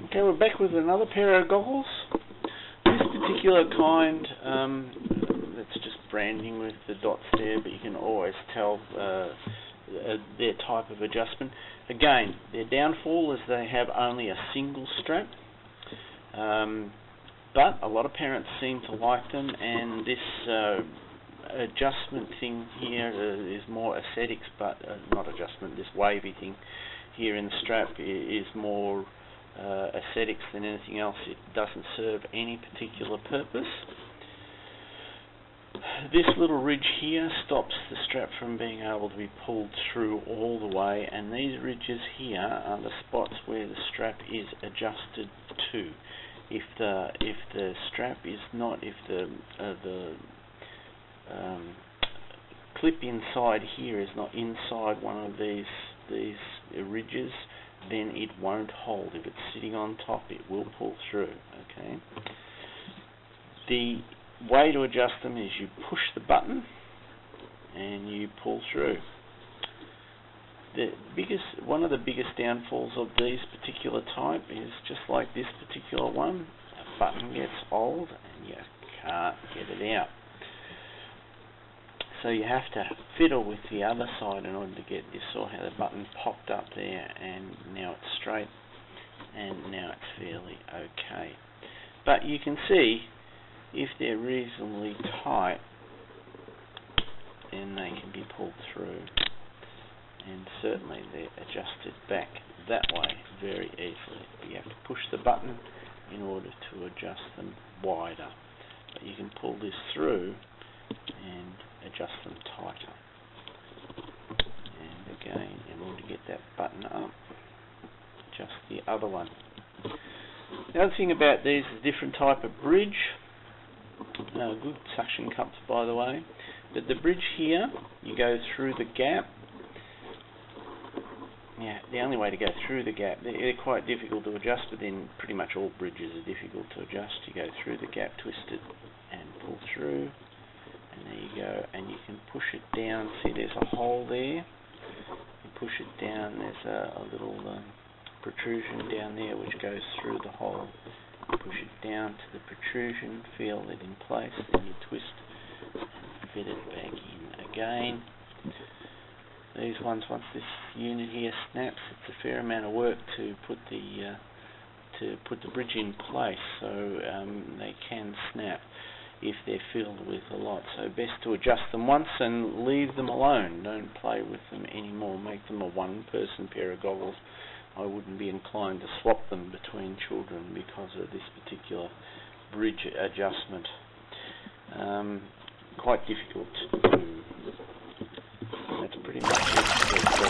Okay, we're back with another pair of goggles. This particular kind, that's just branding with the dots there, but you can always tell their type of adjustment. Again, their downfall is they have only a single strap, but a lot of parents seem to like them, and this adjustment thing here is more aesthetics, but not adjustment, this wavy thing here in the strap is more aesthetics than anything else. It doesn't serve any particular purpose. This little ridge here stops the strap from being able to be pulled through all the way, and these ridges here are the spots where the strap is adjusted to. If the strap is not, if the clip inside here is not inside one of these ridges, then it won't hold. If it's sitting on top, it will pull through. Okay. The way to adjust them is you push the button and you pull through. One of the biggest downfalls of these particular type is just like this particular one. A button gets old and you can't get it out. So you have to fiddle with the other side in order to get this. Saw how the button popped up there, and now it's straight, and now it's fairly okay. But you can see if they're reasonably tight, then they can be pulled through, and certainly they're adjusted back that way very easily. But you have to push the button in order to adjust them wider. But you can pull this through and adjust them tighter. And again, in order to get that button up, adjust the other one. The other thing about these is a different type of bridge. Good suction cups, by the way. But the bridge here, you go through the gap. Yeah, the only way to go through the gap, they're quite difficult to adjust, but then pretty much all bridges are difficult to adjust. You go through the gap, twist it, and pull through. And there you go, and you can push it down. See, there's a hole there. You push it down, there's a little protrusion down there which goes through the hole. You push it down to the protrusion, feel it in place, then you twist and fit it back in again. These ones, once this unit here snaps, it's a fair amount of work to put the bridge in place, so they can snap if they're filled with a lot. So best to adjust them once and leave them alone. Don't play with them anymore. Make them a one-person pair of goggles. I wouldn't be inclined to swap them between children because of this particular bridge adjustment. Quite difficult to do. That's pretty much it.